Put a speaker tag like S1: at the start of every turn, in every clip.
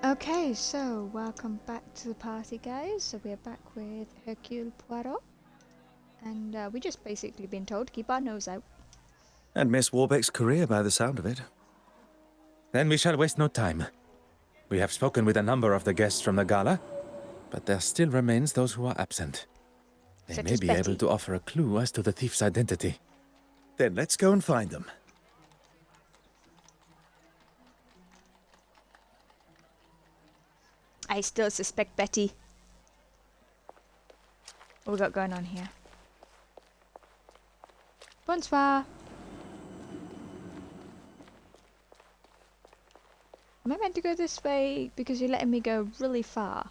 S1: Okay, so welcome back to the party, guys. So we're back with Hercule Poirot, and we just basically been told to keep our nose out.
S2: And Miss Warbeck's career by the sound of it.
S3: Then we shall waste no time. We have spoken with a number of the guests from the gala, but there still remains those who are absent. They
S1: Such
S3: may
S1: as
S3: be
S1: Betty.
S3: able to offer a clue as to the thief's identity.
S2: Then let's go and find them.
S1: I still suspect Betty. What we got going on here? Bonsoir. Am I meant to go this way because you're letting me go really far?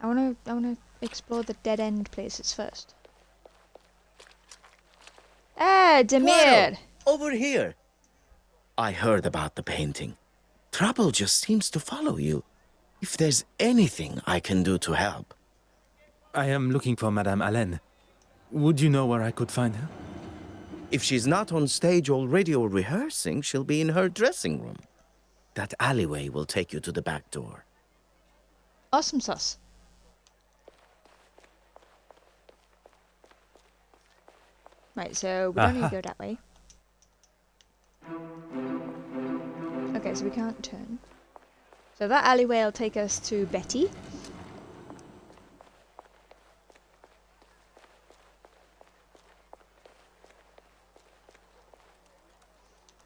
S1: I wanna explore the dead end places first. Ah, Demir!
S4: Poirot, over here. I heard about the painting. Trouble just seems to follow you. If there's anything I can do to help.
S3: I am looking for Madame Hélène. Would you know where I could find her?
S4: If she's not on stage already or rehearsing, she'll be in her dressing room. That alleyway will take you to the back door.
S1: Awesome sauce. Right, so we don't need to go that way. Okay, so we can't turn. So that alleyway will take us to Betty.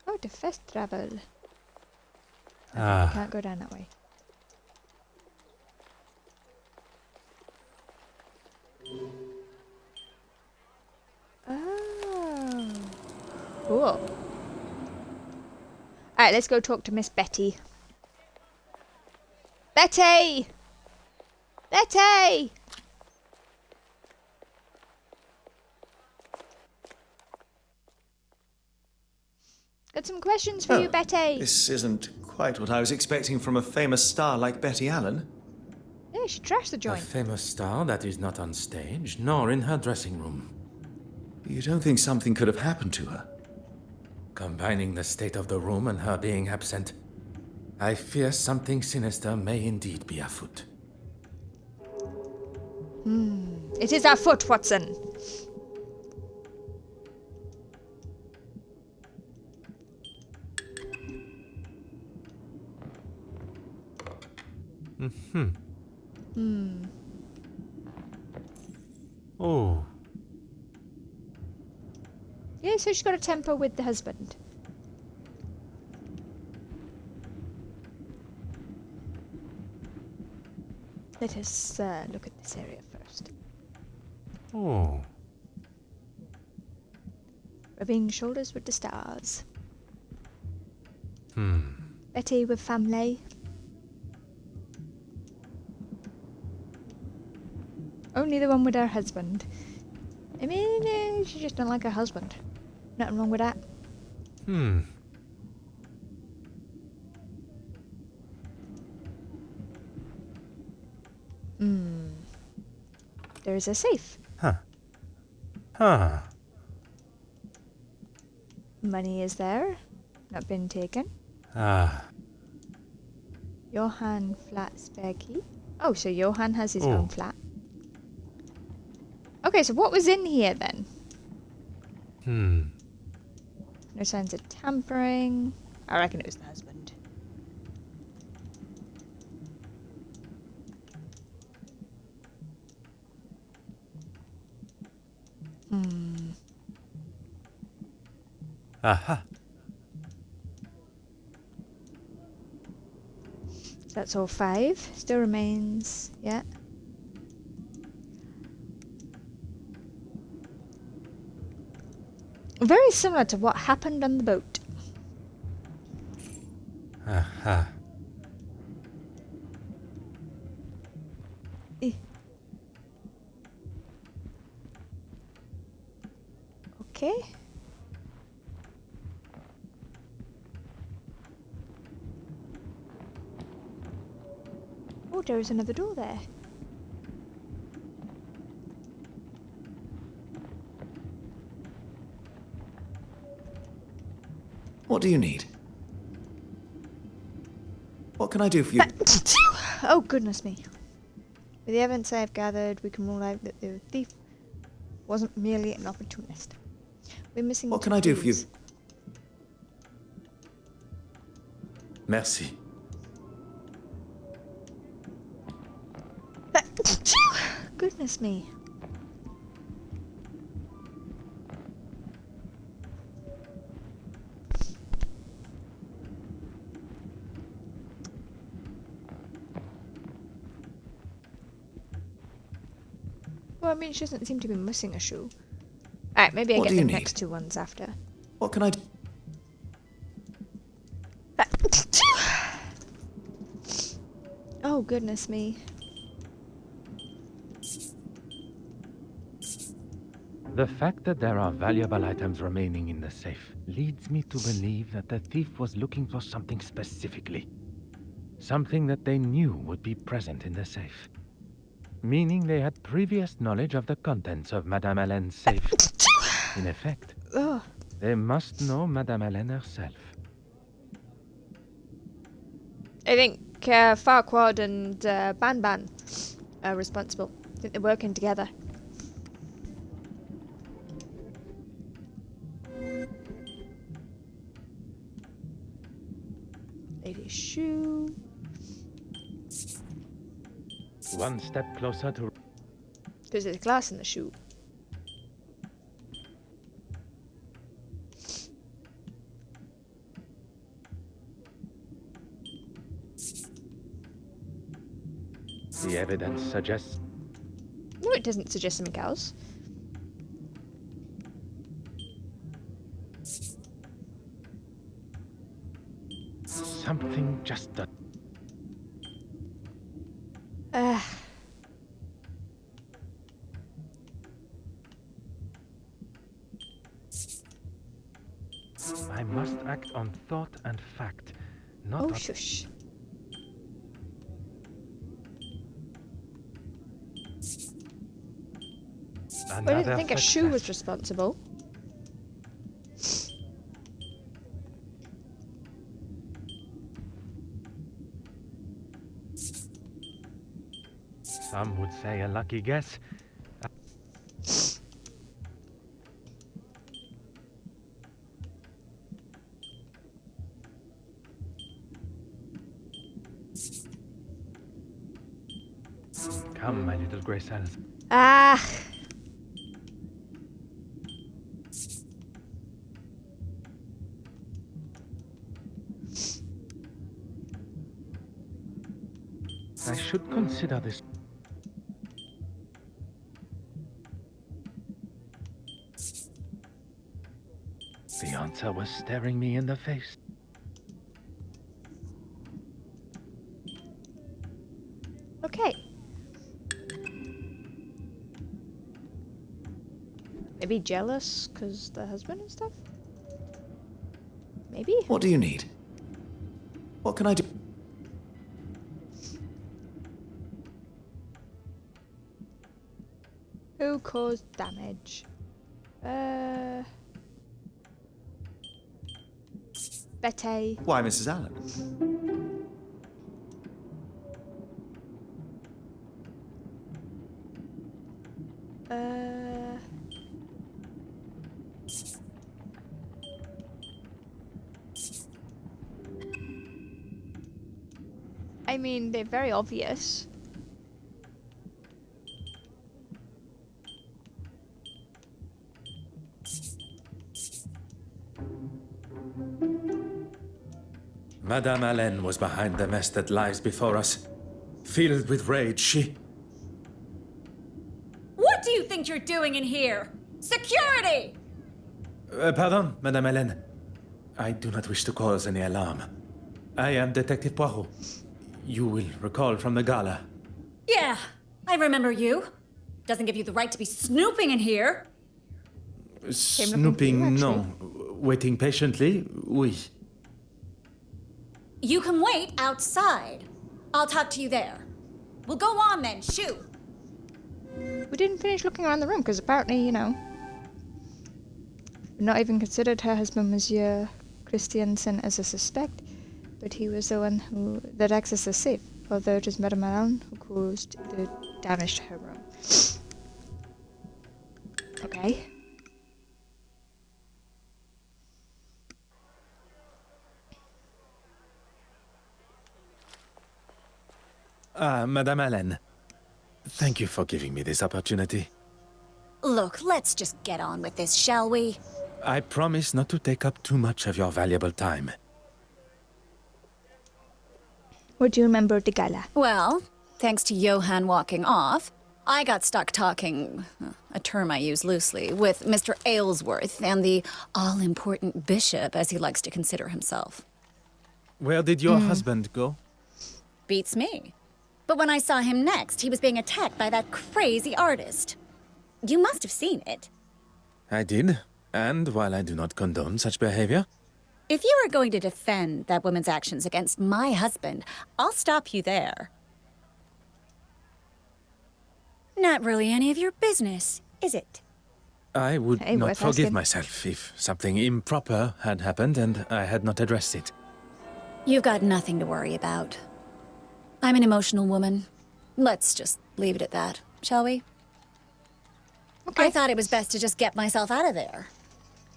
S1: Oh, the fast travel. Okay, we can't go down that way. Oh. Cool. Alright, let's go talk to Miss Betty. Betty! Betty! Got some questions for you, Betty.
S2: This isn't quite what I was expecting from a famous star like Betty Allen.
S1: Yeah, she trashed the
S3: A
S1: joint.
S3: famous star that is not on stage, nor in her dressing room.
S2: You don't think something could have happened to her?
S3: Combining the state of the room and her being absent, I fear something sinister may indeed be afoot.
S1: It is afoot, Watson.
S3: Oh.
S1: Yeah, so she's got a temper with the husband. Let us look at this area first.
S3: Oh.
S1: Rubbing shoulders with the stars. Betty with family. Only the one with her husband. I mean, she just don't like her husband. Nothing wrong with that. There is a safe. Money is there. Not been taken. Johann flat spare key. Oh, so Johann has his own flat. Okay, so what was in here then? No signs of tampering. I reckon it was the husband.
S3: Aha.
S1: So that's all 5. Still remains, yeah. Very similar to what happened on the boat.
S3: Aha.
S1: Eh. Okay. Oh, there is another door there.
S2: What do you need? What can I do for you?
S1: Oh, goodness me. With the evidence I have gathered, we can rule out that the thief wasn't merely an opportunist. We're missing
S2: What
S1: two
S2: can I do for you?
S1: clues.
S3: Merci.
S1: Goodness me. Well, I mean, she doesn't seem to be missing a shoe. Alright, maybe I
S2: What
S1: get
S2: do
S1: the
S2: you
S1: next
S2: need?
S1: two ones after.
S2: What can I do?
S1: Oh, goodness me.
S3: The fact that there are valuable items remaining in the safe leads me to believe that the thief was looking for something specifically. Something that they knew would be present in the safe. Meaning they had previous knowledge of the contents of Madame Helene's safe. In effect,
S1: Oh,
S3: they must know Madame Helene herself.
S1: I think Farquaad and Ban are responsible. I think they're working together. Lady's shoe.
S3: One step closer to...
S1: Because there's glass in the shoe.
S3: The evidence suggests...
S1: No, it doesn't suggest something else.
S3: something just... I must act on thought and fact, not
S1: Oh,
S3: on...
S1: shush. I didn't think a shoe was responsible.
S3: Some would say a lucky guess. Come, my little grey cells.
S1: Ah!
S3: I should consider this. The answer was staring me in the face.
S1: Okay. Maybe jealous because the husband and stuff? Maybe?
S2: What do you need? What can I do?
S1: Who caused damage? Betty.
S2: Why, Mrs. Allen?
S1: I mean, they're very obvious.
S3: Madame Helene was behind the mess that lies before us. Filled with rage, she...
S5: What do you think you're doing in here? Security!
S3: Pardon, Madame Helene. I do not wish to cause any alarm. I am Detective Poirot. You will recall from the gala.
S5: Yeah, I remember you. Doesn't give you the right to be snooping in here.
S3: Snooping, no. Waiting patiently, oui.
S5: You can wait outside. I'll talk to you there. We'll go on then, shoot.
S1: We didn't finish looking around the room because apparently, you know, not even considered her husband, Monsieur Christiansen, as a suspect. but he was the one that accessed the safe, although it was Madame Malone who caused the damage to her room. Okay.
S3: Madame Allen. Thank you for giving me this opportunity.
S5: Look, let's just get on with this, shall we?
S3: I promise not to take up too much of your valuable time.
S1: What do you remember of the gala?
S5: Well, thanks to Johann walking off, I got stuck talking, a term I use loosely, with Mr. Aylesworth and the all-important bishop, as he likes to consider himself.
S3: Where did your husband go?
S5: Beats me. But when I saw him next, he was being attacked by that crazy artist. You must have seen it.
S3: I did, and while I do not condone such behavior,
S5: If you are going to defend that woman's actions against my husband, I'll stop you there. Not really any of your business, is it?
S3: I would
S1: Hey,
S3: not
S1: worth
S3: forgive
S1: asking.
S3: myself if something improper had happened and I had not addressed it.
S5: You've got nothing to worry about. I'm an emotional woman. Let's just leave it at that, shall we?
S1: Okay.
S5: I thought it was best to just get myself out of there.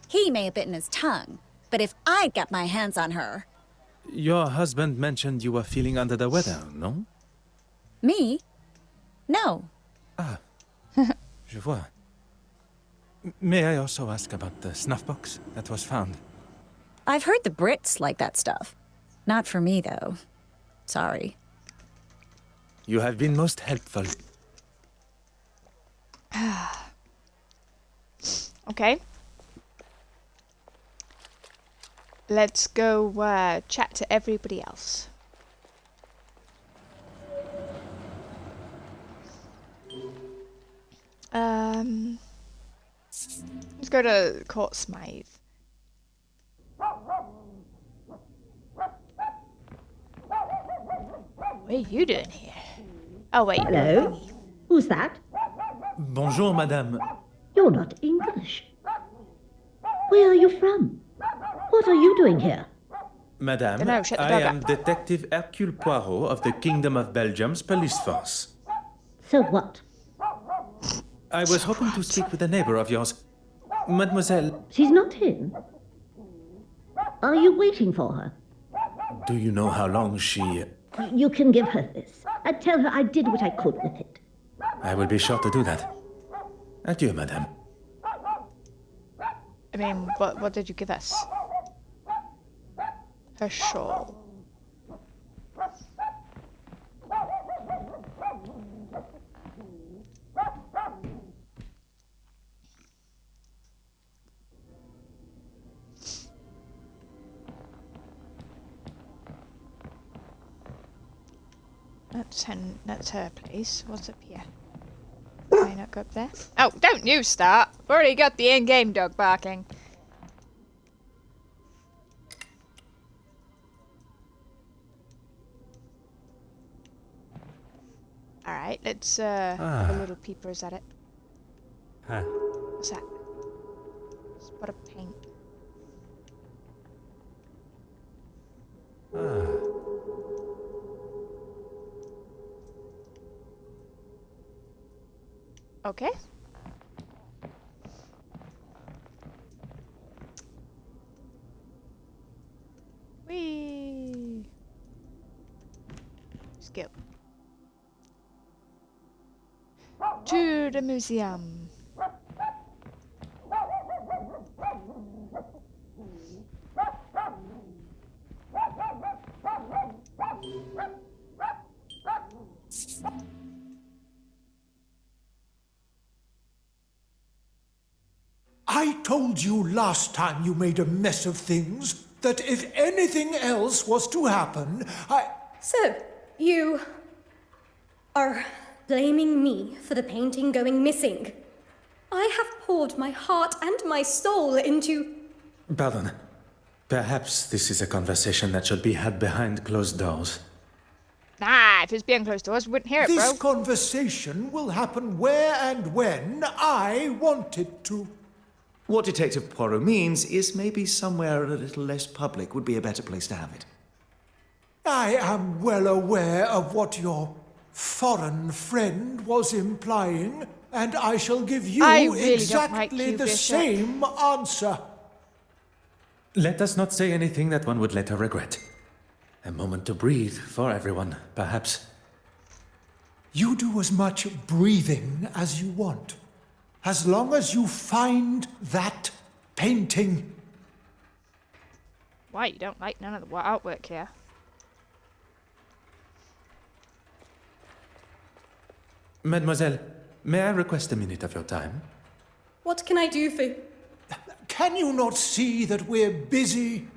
S5: He may have bitten his tongue, but if I'd got my hands on her...
S3: Your husband mentioned you were feeling under the weather, no?
S5: Me? No.
S3: Je vois. May I also ask about the snuff box that was found?
S5: I've heard the Brits like that stuff. Not for me, though. Sorry.
S3: You have been most helpful.
S1: Okay. Let's go chat to everybody else. Let's go to Court Smythe. What are you doing here? Oh wait.
S6: Hello? Who's that?
S2: Bonjour, madame.
S6: You're not English. Where are you from? What are you doing here?
S2: Madame,
S1: Dunno, shut the
S2: I
S1: dog
S2: am
S1: up.
S2: Detective Hercule Poirot of the Kingdom of Belgium's police force.
S6: So what?
S2: I was hoping to speak with a neighbor of yours. Mademoiselle,
S6: She's not in. Are you waiting for her?
S2: do you know how long she...
S6: You can give her this. I tell her I did what I could with it.
S2: I will be sure to do that. Adieu, madame.
S1: I mean, what did you give us? Her shawl. That's her place. What's up here? Can I not go up there? Oh, don't you start! I've already got the in-game dog barking. Alright, let's have a little peepers at it. What's that? Spot of paint. Okay. Whee! Skip. To the museum.
S7: I told you last time you made a mess of things that if anything else was to happen,
S8: So, you are blaming me for the painting going missing? I have poured my heart and my soul into...
S2: Pardon. Perhaps this is a conversation that should be had behind closed doors.
S1: Nah, if it's behind closed doors, we wouldn't hear it,
S7: this
S1: bro.
S7: conversation will happen where and when I want it to.
S2: What Detective Poirot means is maybe somewhere a little less public would be a better place to have it.
S7: I am well aware of what your foreign friend was implying, and I shall give you
S1: I really don't like
S7: exactly
S1: you,
S7: the
S1: Bishop.
S7: same answer.
S2: Let us not say anything that one would later regret. A moment to breathe for everyone, perhaps.
S7: You do as much breathing as you want, as long as you find that painting.
S1: Why, you don't like none of the artwork here?
S2: Mademoiselle, may I request a minute of your time?
S8: What can I do for...
S7: Can you not see that we're busy?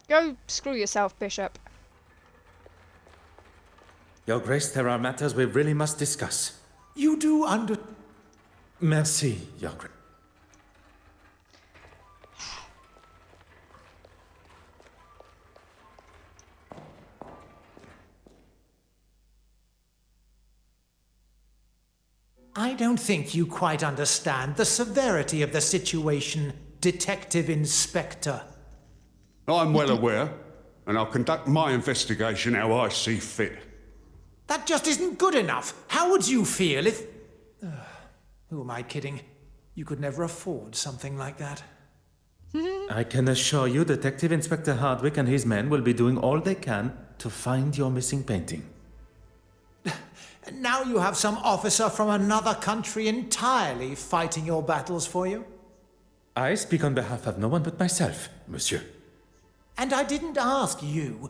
S1: Go screw yourself, Bishop.
S2: Your Grace, there are matters we really must discuss.
S7: You do under...
S2: Merci, Your Grace.
S7: I don't think you quite understand the severity of the situation, Detective Inspector.
S9: I'm well aware, and I'll conduct my investigation how I see fit.
S7: That just isn't good enough. How would you feel if... who am I kidding? You could never afford something like that.
S2: I can assure you Detective Inspector Hardwick and his men will be doing all they can to find your missing painting.
S7: Now you have some officer from another country entirely fighting your battles for you.
S2: I speak on behalf of no one but myself, monsieur.
S7: And I didn't ask you.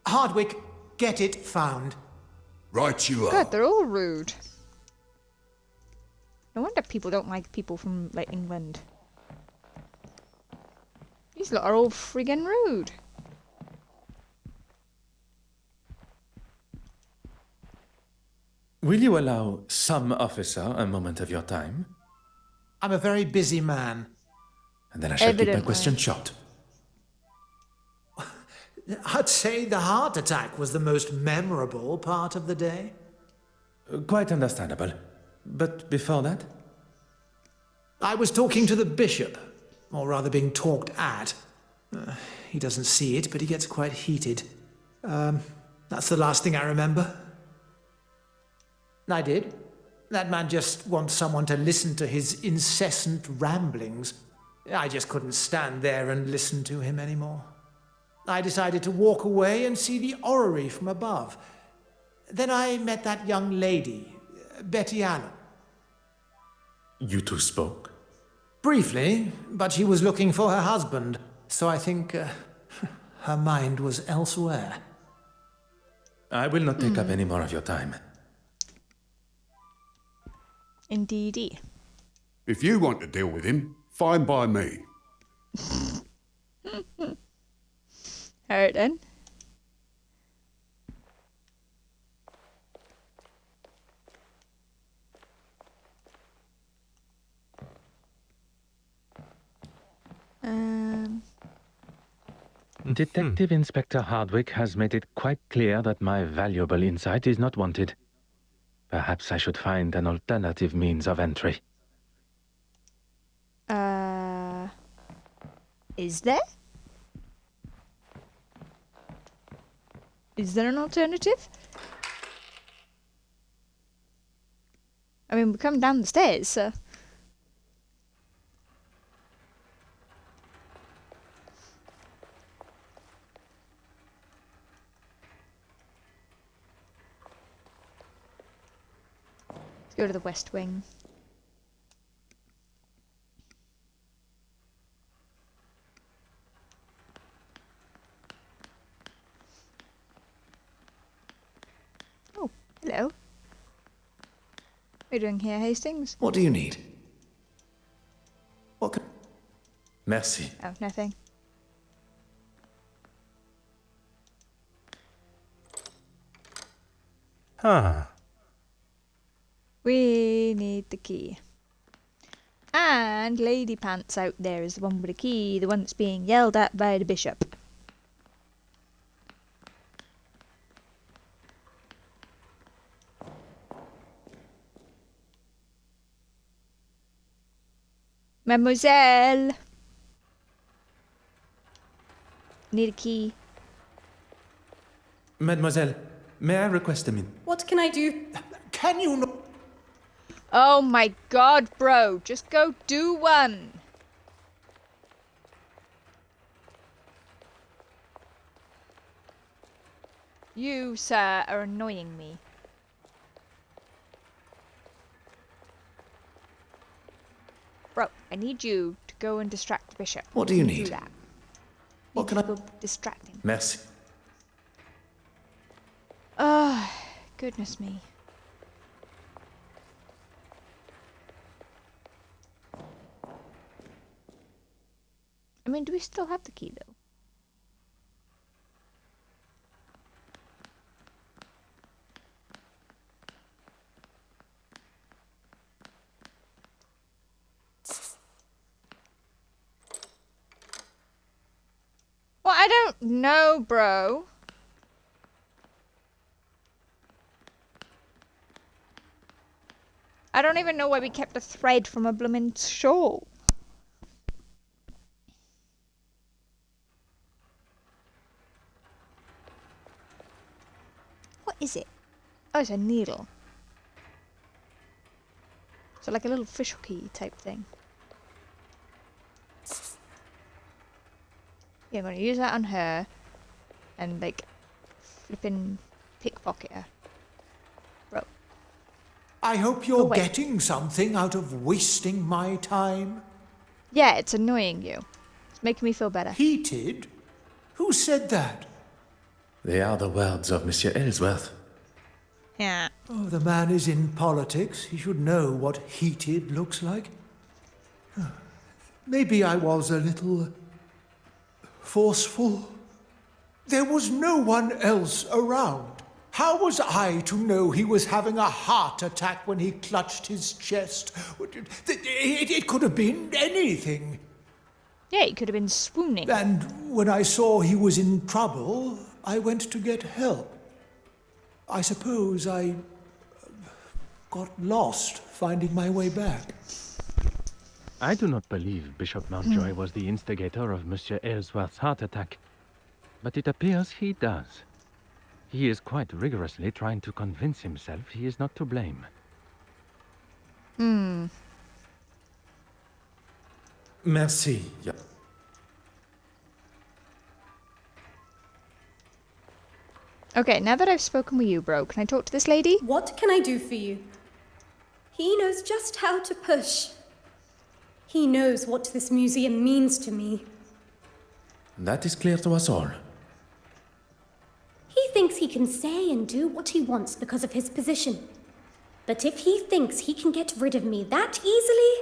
S7: Hardwick, get it found.
S9: Right you are.
S1: God, they're all rude. No wonder people don't like people from, like, England. These lot are all friggin' rude.
S2: Will you allow some officer a moment of your time?
S7: I'm a very busy man.
S2: And then I shall keep my
S1: Evidently.
S2: question short.
S7: I'd say the heart attack was the most memorable part of the day.
S2: Quite understandable. But before that?
S7: I was talking to the bishop, or rather being talked at. He doesn't see it, but he gets quite heated. That's the last thing I remember. I did. That man just wants someone to listen to his incessant ramblings. I just couldn't stand there and listen to him anymore. I decided to walk away and see the orrery from above. Then I met that young lady, Betty Allen.
S2: You two spoke?
S7: Briefly, but she was looking for her husband, so I think her mind was elsewhere.
S2: I will not take up any more of your time.
S1: Indeedy.
S9: If you want to deal with him, fine by me.
S1: Alright then.
S3: Detective Inspector Hardwick has made it quite clear that my valuable insight is not wanted. Perhaps I should find an alternative means of entry.
S1: Is there? Is there an alternative? I mean, we come down the stairs, so... Let's go to the West Wing. Oh, hello. What are you doing here, Hastings?
S2: What do you need? What can... Merci.
S1: Oh, nothing.
S2: Ah.
S1: We need the key. And Lady Pants out there is the one with the key, the one that's being yelled at by the bishop. Mademoiselle! Need a key.
S2: Mademoiselle, may I request a minute?
S8: What can I do?
S7: Can you not?
S1: Oh my god, bro. Just go do one. You, sir, are annoying me. Bro, I need you to go and distract the bishop.
S7: What do you
S1: Do
S7: need?
S1: that.
S7: What can I...
S1: Go distract him.
S2: Merci.
S1: Oh, goodness me. I mean, do we still have the key, though? Well, I don't know, bro. I don't even know why we kept a thread from a bloomin' shawl. What is it? Oh, it's a needle. So like a little fish key type thing. Yeah, I'm gonna use that on her and like flippin' pickpocket her. Bro.
S7: I hope you're
S1: wait.
S7: getting something out of wasting my time.
S1: Yeah, it's annoying you. It's making me feel better.
S7: Heated? Who said that?
S2: They are the words of Monsieur Ellsworth.
S1: Yeah.
S7: Oh, the man is in politics. He should know what heated looks like. Maybe I was a little forceful. There was no one else around. How was I to know he was having a heart attack when he clutched his chest? It could have been anything.
S1: Yeah, he could have been swooning.
S7: And when I saw he was in trouble, I went to get help. I suppose I got lost finding my way back.
S3: I do not believe Bishop Mountjoy was the instigator of Monsieur Ellsworth's heart attack, but it appears he does. He is quite rigorously trying to convince himself he is not to blame.
S2: Merci. Yeah.
S1: Okay, now that I've spoken with you, bro, can I talk to this lady?
S8: What can I do for you? He knows just how to push. He knows what this museum means to me.
S2: That is clear to us all.
S8: He thinks he can say and do what he wants because of his position. But if he thinks he can get rid of me that easily,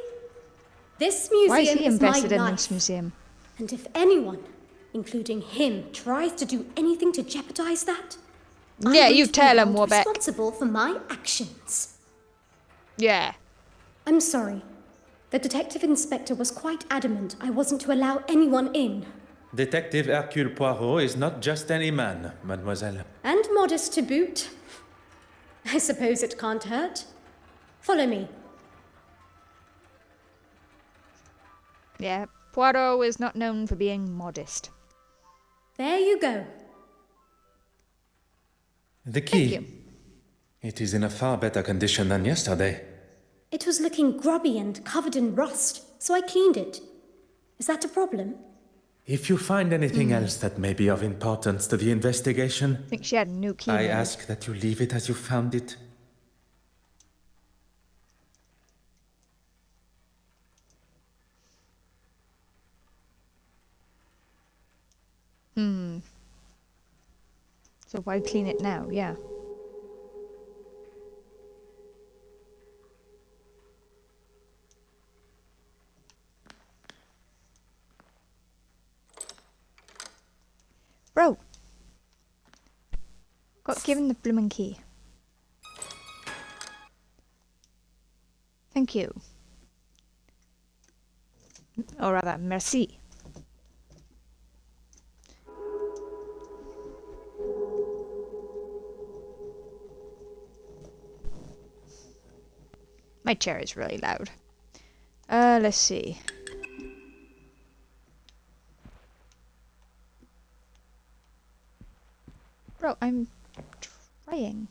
S8: this museum
S1: Why is he invested
S8: my
S1: in
S8: life.
S1: this museum?
S8: And if anyone, including him, tries to do anything to jeopardize that,
S1: Yeah,
S8: I
S1: you
S8: won't be
S1: tell him,
S8: held
S1: Warbeck.
S8: responsible for my actions.
S1: Yeah.
S8: I'm sorry. The detective inspector was quite adamant I wasn't to allow anyone in.
S2: Detective Hercule Poirot is not just any man, mademoiselle.
S8: And modest to boot. I suppose it can't hurt. Follow me.
S1: Yeah, Poirot is not known for being modest.
S8: There you go.
S2: The key.
S1: Thank you.
S2: It is in a far better condition than yesterday.
S8: It was looking grubby and covered in rust, so I cleaned it. Is that a problem?
S2: If you find anything else that may be of importance to the investigation,
S1: I think she had a new key.
S2: I
S1: made.
S2: ask that you leave it as you found it.
S1: So why clean it now? Yeah. Bro. Got given the bloomin' key. Thank you. Or rather, merci. My chair is really loud. Let's see. Bro, I'm trying.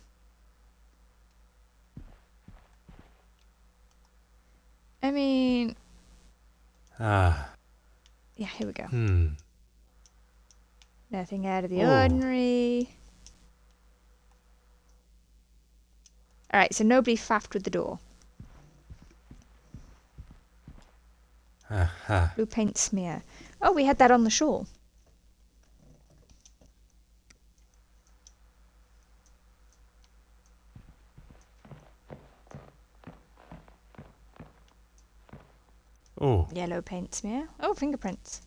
S1: I mean...
S2: Ah.
S1: Yeah, here we go.
S2: Hmm.
S1: Nothing out of the
S2: Oh.
S1: ordinary. Alright, so nobody faffed with the door.
S2: Aha.
S1: Blue paint smear. Oh, we had that on the shore.
S2: Oh.
S1: Yellow paint smear. Oh, fingerprints.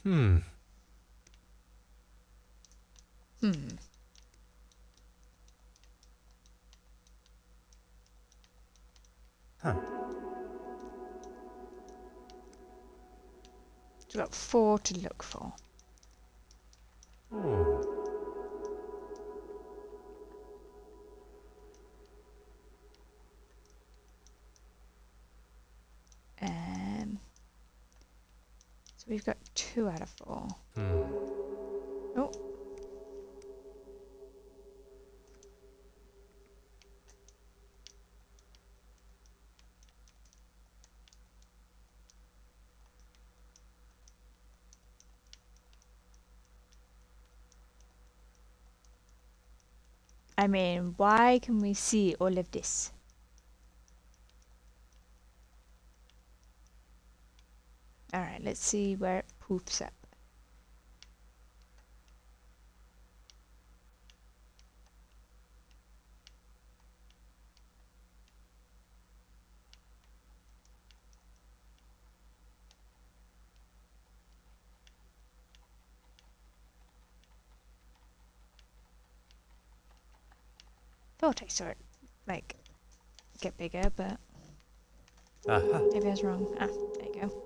S2: Hmm.
S1: Hmm.
S2: Huh.
S1: So we've got 4 to look for.
S2: Oh.
S1: So we've got 2 out of 4.
S2: Hmm.
S1: Oh. I mean, why can we see all of this? Alright, let's see where it poofs up. Thought I saw it, like, get bigger, but
S2: Aha.
S1: maybe I was wrong. Ah, there you go.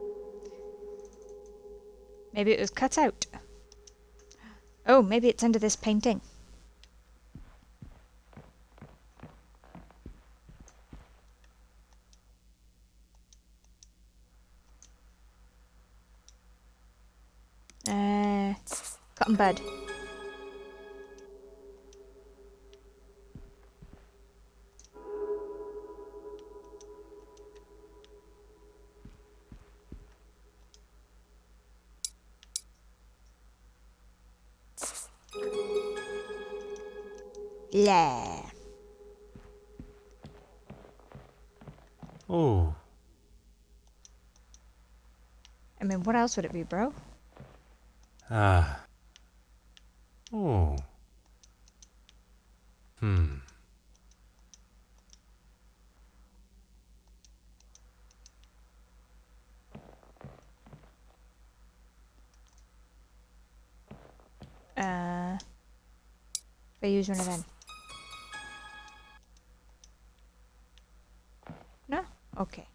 S1: Maybe it was cut out. Oh, maybe it's under this painting. Cotton bud. Yeah.
S2: Oh.
S1: I mean, what else would it be, bro?
S2: Ah. Oh. Hmm. If I use one of them. No? Okay.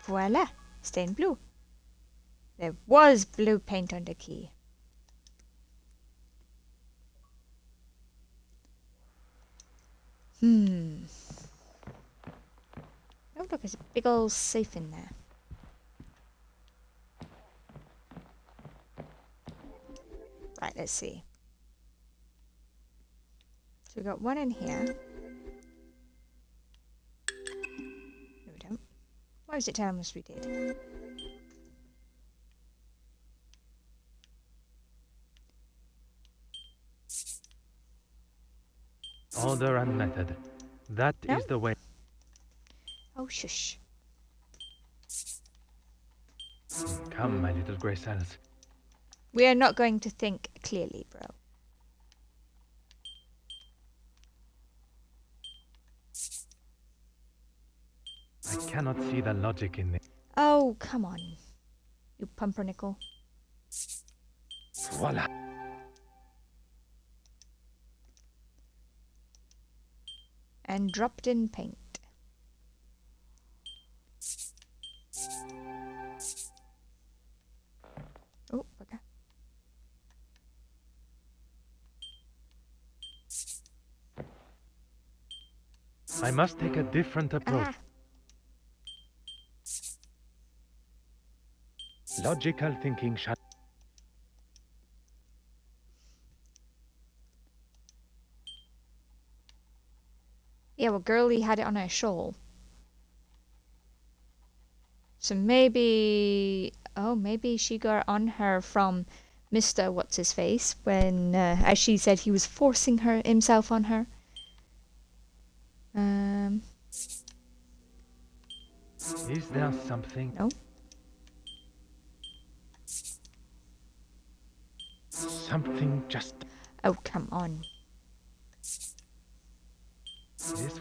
S2: Voila! Stained blue. There was blue paint on the key. Hmm. Oh, look, there's a big old safe in there. Right, let's see. So we got one in here. No, we don't. Why was it telling us we did?
S3: Order and method. That
S1: No?
S3: is the way.
S1: Oh, shush.
S3: Come, my little grey cells.
S1: We are not going to think clearly, bro.
S3: I cannot see the logic in it.
S1: Oh, come on. You pumpernickel.
S3: Voila.
S1: And dropped in paint.
S3: I must take a different approach.
S1: Ah.
S3: Logical thinking shall...
S1: Yeah, well, Girlie had it on her shawl. So maybe... Oh, maybe she got on her from Mr. What's-His-Face when, as she said, he was forcing himself on her.
S3: Is there something...
S1: No.
S3: Something just...
S1: Oh, come on.
S3: This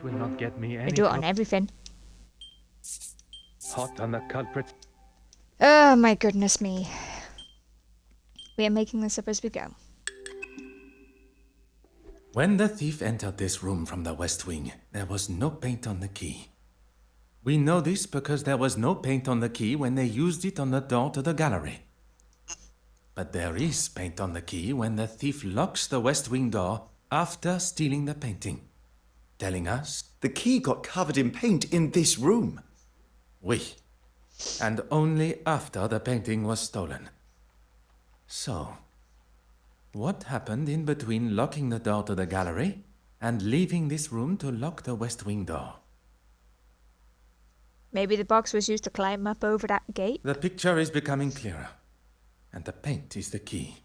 S3: will not get me
S1: We
S3: any...
S1: do it on everything.
S3: Hot on the culprits.
S1: Oh, my goodness me. We are making this up as we go.
S2: When the thief entered this room from the west wing, there was no paint on the key. We know this because there was no paint on the key when they used it on the door to the gallery. But there is paint on the key when the thief locks the west wing door after stealing the painting, telling us...
S10: The key got covered in paint in this room.
S2: Oui. And only after the painting was stolen. So, what happened in between locking the door to the gallery and leaving this room to lock the west wing door?
S1: Maybe the box was used to climb up over that gate?
S2: The picture is becoming clearer, and the paint is the key.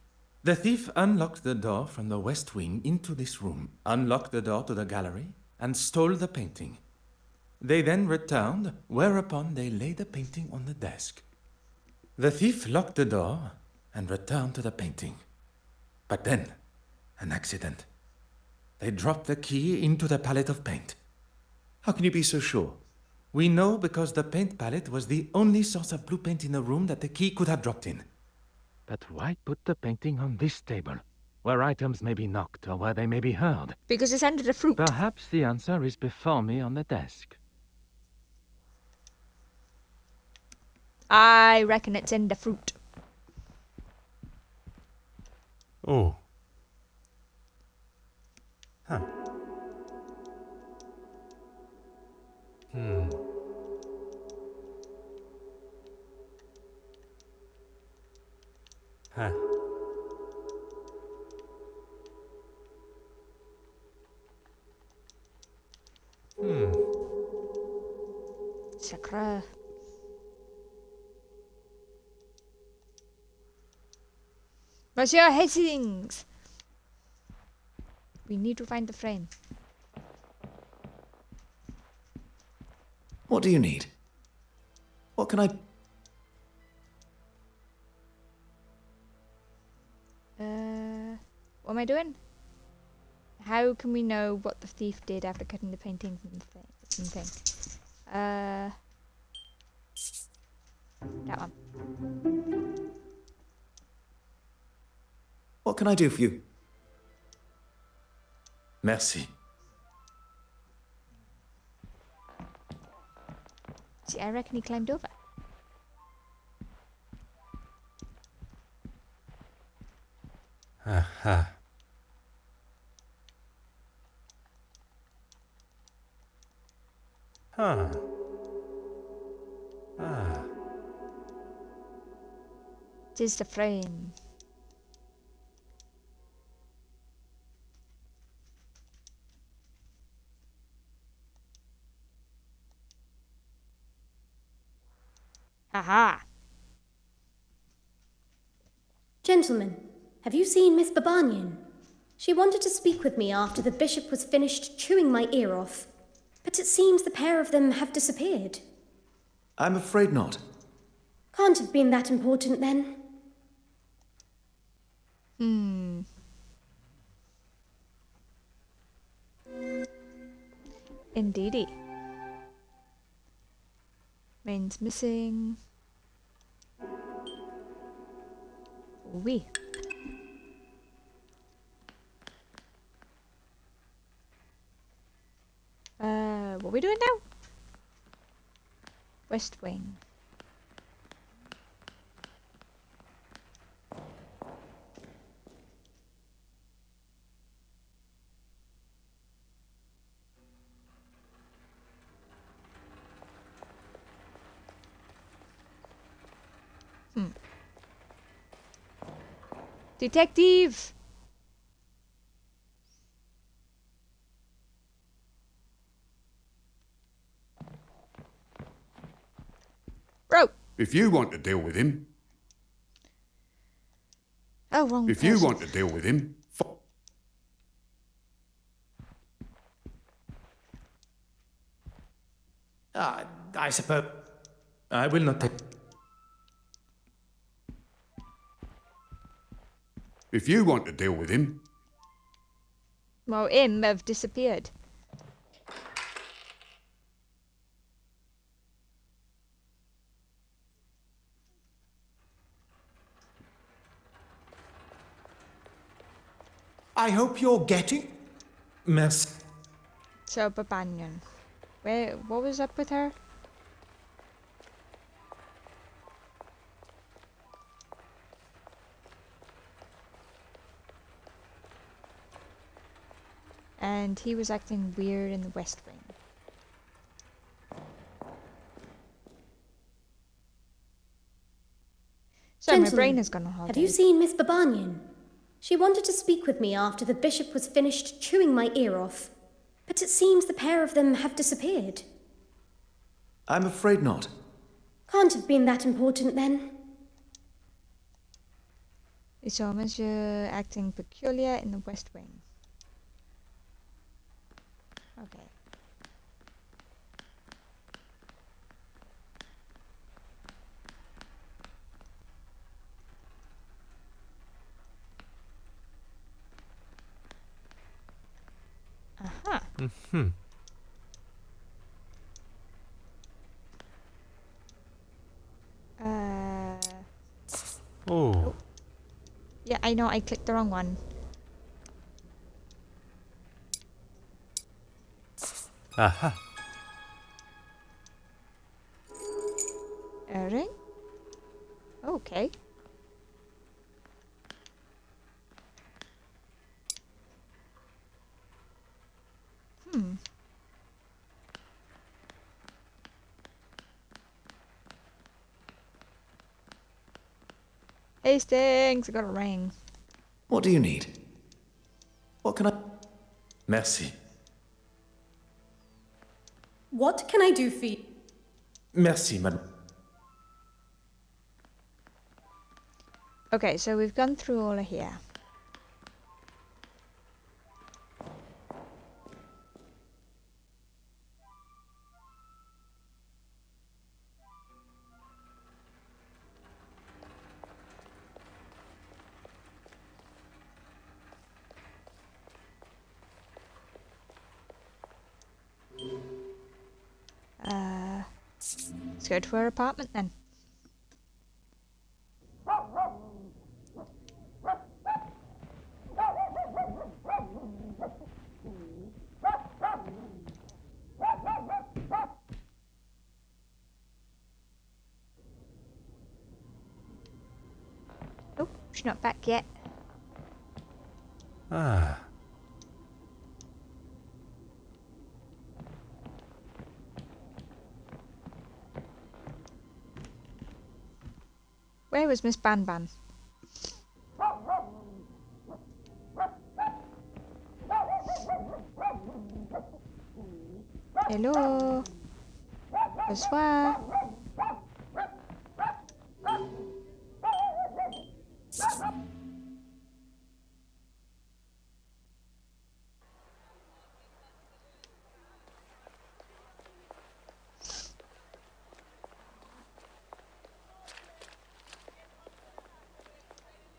S2: The thief unlocked the door from the west wing into this room, unlocked the door to the gallery, and stole the painting. They then returned, whereupon they laid the painting on the desk. The thief locked the door and returned to the painting. But then, an accident. They dropped the key into the palette of paint.
S10: How can you be so sure?
S2: We know because the paint palette was the only source of blue paint in the room that the key could have dropped in.
S3: But why put the painting on this table, where items may be knocked or where they may be heard?
S1: Because it's under the fruit.
S3: Perhaps the answer is before me on the desk.
S1: I reckon it's in the fruit.
S2: Oh. Huh. Huh.
S1: Sacre. Monsieur Hastings! We need to find the frame.
S10: What do you need? What can I...
S1: What am I doing? How can we know what the thief did after cutting the painting from the thing? That one.
S10: What can I do for you?
S2: Merci.
S1: See, I reckon he climbed over.
S2: Aha. Huh. Ah.
S1: It is the frame. Aha!
S8: Gentlemen, have you seen Miss Babanian? She wanted to speak with me after the bishop was finished chewing my ear off, but it seems the pair of them have disappeared.
S10: I'm afraid not.
S8: Can't have been that important then.
S1: Indeedy. Main's missing. Oui. What are we doing now? West Wing. Detective! Bro!
S9: If you want to deal with him,
S1: Oh, wrong
S9: if
S1: person.
S9: you want to deal with him,
S7: I suppose.
S2: I will not take.
S9: if you want to deal with him,
S1: Well, him have disappeared.
S7: I hope you're getting.
S2: Merci.
S1: So, Babanian. What was up with her? And he was acting weird in the West Wing. So my brain has gone on holiday.
S8: Have you seen Miss Babanian? She wanted to speak with me after the bishop was finished chewing my ear off. But it seems the pair of them have disappeared.
S10: I'm afraid not.
S8: Can't have been that important then.
S1: Is so Monsieur acting peculiar in the West Wing? Okay. Aha.
S3: Mm-hmm. Oh.
S1: Yeah, I know, I clicked the wrong one.
S3: Aha.
S1: Earring? Okay. Hmm. Hastings, I got a ring.
S10: What do you need? What can I...
S2: Merci.
S8: What can I do for you?
S2: Merci, madame.
S1: Okay, so we've gone through all of here. Let's go to her apartment then. Oh, she's not back yet.
S3: Ah.
S1: Where was Miss Banban? Hello. Bonsoir.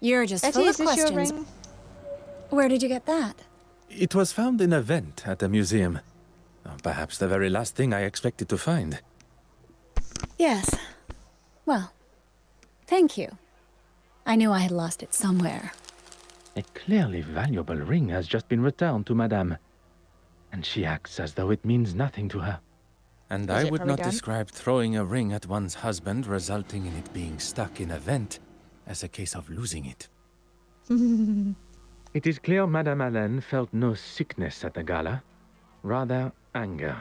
S5: You're just
S1: Betty,
S5: full
S1: is
S5: of
S1: this your
S5: questions.
S1: ring?
S5: Where did you get that?
S2: It was found in a vent at the museum. Perhaps the very last thing I expected to find.
S5: Yes. Well, thank you. I knew I had lost it somewhere.
S3: A clearly valuable ring has just been returned to Madame. And she acts as though it means nothing to her.
S2: And
S1: Is
S2: I
S1: it
S2: would
S1: probably
S2: not
S1: done?
S2: describe throwing a ring at one's husband, resulting in it being stuck in a vent, as a case of losing it.
S3: It is clear Madame Hélène felt no sickness at the gala, rather anger.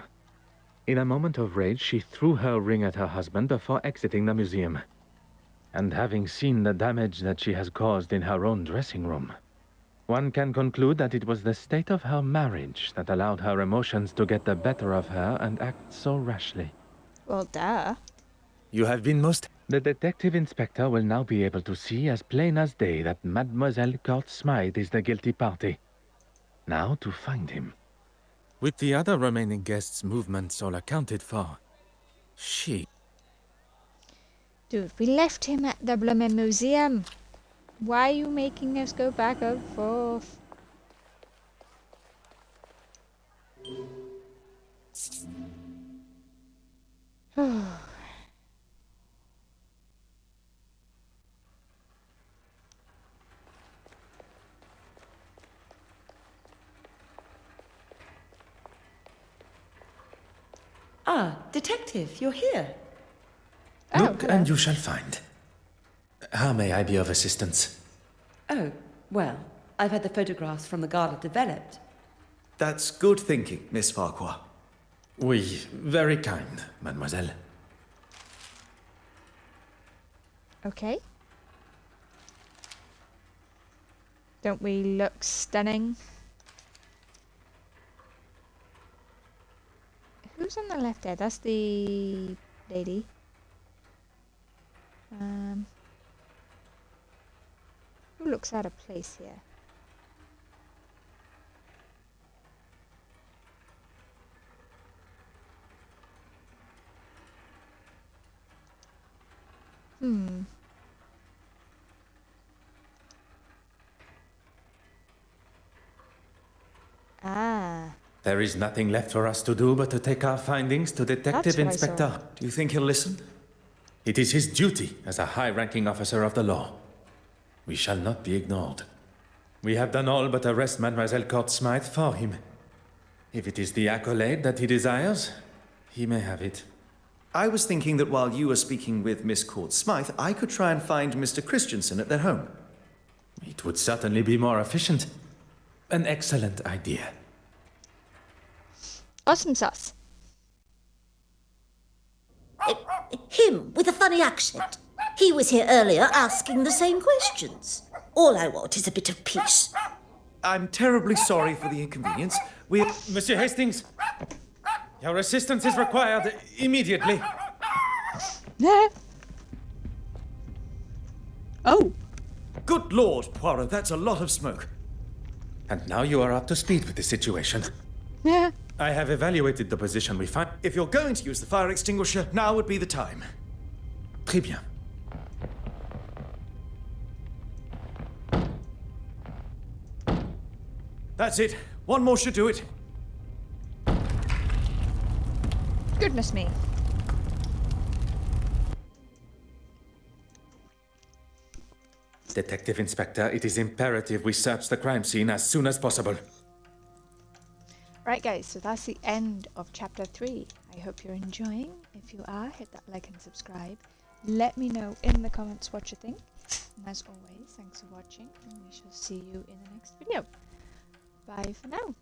S3: In a moment of rage, she threw her ring at her husband before exiting the museum. And having seen the damage that she has caused in her own dressing room, one can conclude that it was the state of her marriage that allowed her emotions to get the better of her and act so rashly.
S1: Well, duh.
S2: You have been most...
S3: The detective inspector will now be able to see as plain as day that Mademoiselle Court Smythe is the guilty party. Now to find him.
S2: With the other remaining guests' movements all accounted for, she...
S1: Dude, we left him at the bloomin' museum. Why are you making us go back and forth?
S11: Ah, detective, you're here.
S2: Look
S1: hello.
S2: and you shall find. How may I be of assistance?
S11: Oh, well, I've had the photographs from the Garda developed.
S10: That's good thinking, Miss Farquhar.
S2: Oui, very kind, mademoiselle.
S1: Okay. Don't we look stunning? Who's on the left there? That's the lady. Who looks out of place here? Ah.
S2: There is nothing left for us to do but to take our findings to Detective
S1: That's what I
S2: Inspector.
S1: saw.
S10: Do you think he'll listen?
S2: It is his duty as a high-ranking officer of the law. We shall not be ignored. We have done all but arrest Mademoiselle Court Smythe for him. If it is the accolade that he desires, he may have it.
S10: I was thinking that while you were speaking with Miss Court Smythe, I could try and find Mr. Christensen at their home.
S2: It would certainly be more efficient. An excellent idea.
S1: Awesome sauce.
S6: Him with a funny accent. He was here earlier asking the same questions. All I want is a bit of peace.
S10: I'm terribly sorry for the inconvenience.
S2: Monsieur Hastings, your assistance is required immediately.
S1: Oh.
S10: Good Lord, Poirot, that's a lot of smoke.
S2: And now you are up to speed with the situation.
S1: Yeah.
S2: I have evaluated the position we find.
S10: If you're going to use the fire extinguisher, now would be the time.
S2: Très bien.
S10: That's it. One more should do it.
S1: Goodness me.
S2: Detective Inspector, it is imperative we search the crime scene as soon as possible.
S1: Right guys, so that's the end of chapter 3. I hope you're enjoying. If you are, hit that like and subscribe. Let me know in the comments what you think. And as always, thanks for watching and we shall see you in the next video. Bye for now.